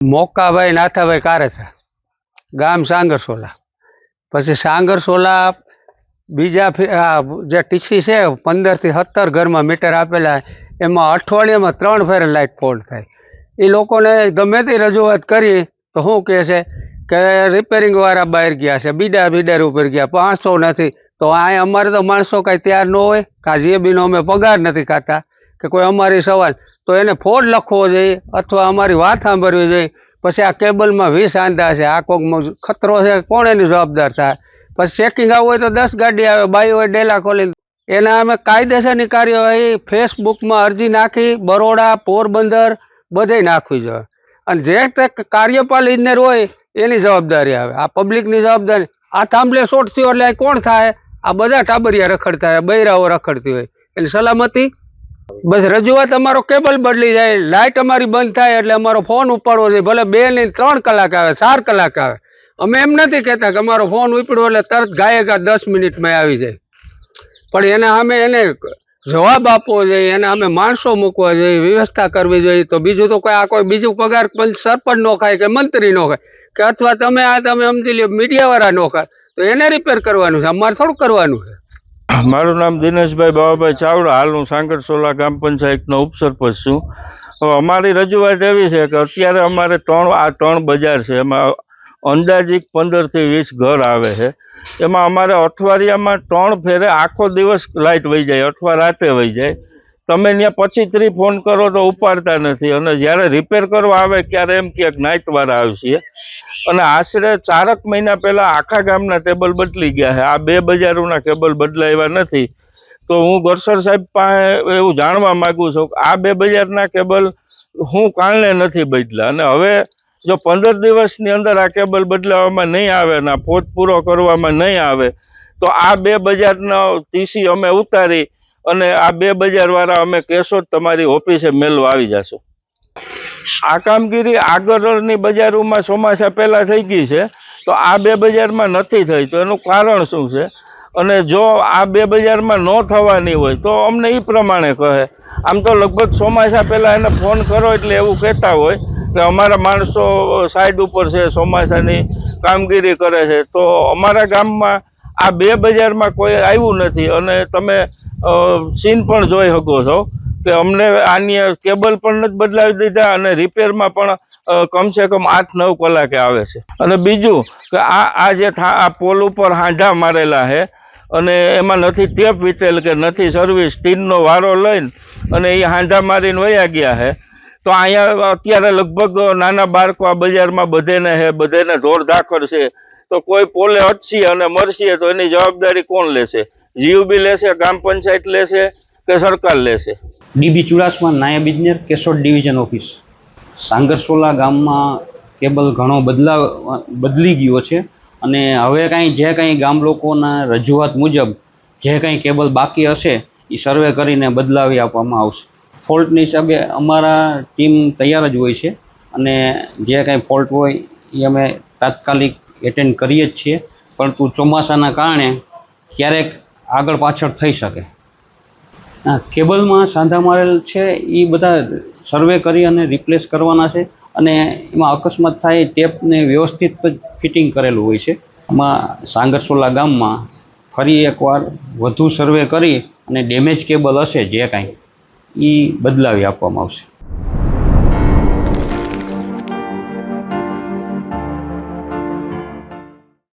મોકાભાઈ નાથાભાઈ કારેથા, ગામ સાંગરસોલા. પછી સાંગરસોલા બીજા જે ટીસી છે 15 થી 17 ઘરમાં મીટર આપેલા, એમાં અઠવાડિયામાં 3 ફેરે લાઇટ ફોલ્ટ થાય. એ લોકોને ગમે તે રજૂઆત કરી તો શું કહે છે કે રિપેરિંગ વાળા બહાર ગયા છે, બીડા ઉપર ગયા, 500 નથી. તો આ અમારે તો માણસો કાંઈ તૈયાર ન હોય, કાં જીએબીનો અમે પગાર નથી ખાતા કે કોઈ અમારી સવાલ, તો એને ફોડ લખવો જોઈએ અથવા અમારી વાત સાંભળવી જોઈએ. પછી આ કેબલમાં 20 આંધા છે, આ કોઈક ખતરો છે, કોણ એની જવાબદાર થાય? પછી ચેકિંગ આવવું હોય તો 10 ગાડી આવે, બાઈ હોય ડેલા ખોલી. એના અમે કાયદેસરની કાર્યવાહી ફેસબુકમાં અરજી નાખી, બરોડા, પોરબંદર બધે નાખવી જોઈએ. અને જે તે કાર્યપાલ ઇજનેર હોય એની જવાબદારી આવે, આ પબ્લિકની જવાબદારી. આ થાંભલે શોર્ટ થયો એટલે કોણ થાય? આ બધા ટાબરિયા રખડતા હોય, બૈરાઓ રખડતી હોય, એની સલામતી. બસ રજૂઆત, અમારો કેબલ બદલી જાય, લાઇટ અમારી બંધ થાય એટલે અમારો ફોન ઉપાડવો જોઈએ, ભલે 2 નહીં 3 કલાક આવે, 4 કલાક આવે. અમે એમ નથી કહેતા કે અમારો ફોન ઉપડ્યો એટલે તરત ગાયકા 10 મિનિટમાં આવી જાય, પણ એને અમે એને જવાબ આપવો જોઈએ, એને અમે માણસો મૂકવા જોઈએ, વ્યવસ્થા કરવી જોઈએ. તો બીજું તો કોઈ આ કોઈ બીજું પગાર સરપંચ નો ખાય કે મંત્રી નો ખાય કે અથવા તમે સમજી લો મીડિયાવાળા નો ખાય, તો એને રિપેર કરવાનું છે, અમારે થોડું કરવાનું છે. મારું નામ દિનેશભાઈ બાબાભાઈ ચાવડા, હાલ હું સાંગરસોલા ગ્રામ પંચાયતનો ઉપસરપંચ છું. હવે અમારી રજૂઆત એવી છે કે અત્યારે અમારે 3 બજાર છે, એમાં અંદાજિત 15 થી 20 ઘર આવે છે. એમાં અમારે અઠવાડિયામાં 3 ફેરે આખો દિવસ લાઇટ વહી જાય અથવા રાતે વહી જાય. તમે ત્યાં 25-30 ફોન કરો તો ઉપાડતા નથી, અને જ્યારે રિપેર કરવા આવે ત્યારે એમ કે નાઇટવાળા આવશે. અને આશરે 4 મહિના પહેલાં આખા ગામના કેબલ બદલી ગયા છે, આ 2 બજારોના કેબલ બદલાવ્યા નથી. તો હું ગરસર સાહેબ પાસે એવું જાણવા માગું છું કે આ 2 બજારના કેબલ હું કારણે નથી બદલ્યા, અને હવે જો 15 દિવસની અંદર આ કેબલ બદલાવવામાં નહીં આવે ને ફોટ પૂરો કરવામાં નહીં આવે તો આ 2 બજારનો ટીસી અમે ઉતારી અને આ 2 બજારવાળા અમે કેશોદ તમારી ઓફિસે મેળવા આવી જશું. આ કામગીરી આગળની બજારોમાં ચોમાસા પહેલાં થઈ ગઈ છે, તો આ 2 બજારમાં નથી થઈ, તો એનું કારણ શું છે? અને જો આ 2 બજારમાં ન થવાની હોય તો અમને એ પ્રમાણે કહે. આમ તો લગભગ ચોમાસા પહેલાં એને ફોન કરો એટલે એવું કહેતા હોય કે અમારા માણસો સાઈડ ઉપર છે, ચોમાસાની કામગીરી કરે છે. તો અમારા ગામમાં આ 2 બજારમાં કોઈ આવ્યું નથી, અને તમે સીન પણ જોઈ શકો છો કે અમને આની કેબલ પણ નથી બદલાવી દીધા, અને રિપેરમાં પણ કમસે કમ 8-9 કલાકે આવે છે. અને બીજું કે આ જે આ પોલ ઉપર હાંઢા મારેલા છે અને એમાં નથી ટેપ વીટેલ કે નથી સર્વિસ, ટીનનો વારો લઈને અને એ હાંઢા મારીને વયા ગયા છે. તો અહીંયા અત્યારે લગભગ નાના બાળકો આ બજારમાં બધેને છે, બધેને ઢોર ધાકડ છે. તો કોઈ પોલે અટશે અને મરશે તો એની જવાબદારી કોણ લેશે? જીયુબી લેશે, ગ્રામ પંચાયત લેશે કે સરકાર લેશે? ડીબી ચુડાસમા, નાયબ ઇજનેર, કેશોદ ડિવિઝન ઓફિસ. સાંગરસોલા ગામમાં કેબલ ઘણો બદલી ગયો છે, અને હવે જે કાંઈ ગામ લોકોના રજૂઆત મુજબ જે કાંઈ કેબલ બાકી હશે એ સર્વે કરીને બદલાવી આપવામાં આવશે. ફોલ્ટની હિસાબે અમારા ટીમ તૈયાર જ હોય છે, અને જે કાંઈ ફોલ્ટ હોય એ અમે તાત્કાલિક એટેન્ડ કરીએ જ છીએ, પરંતુ ચોમાસાના કારણે ક્યારેક આગળ પાછળ થઈ શકે. કેબલમાં સાંધા મારેલ છે એ બધા સર્વે કરી અને રિપ્લેસ કરવાના છે, અને એમાં અકસ્માત થાય ટેપને વ્યવસ્થિત ફિટિંગ કરેલું હોય છે. આમાં સાંગરસોલા ગામમાં ફરી એકવાર વધુ સર્વે કરી અને ડેમેજ કેબલ હશે જે કાંઈ એ બદલાવી આપવામાં આવશે.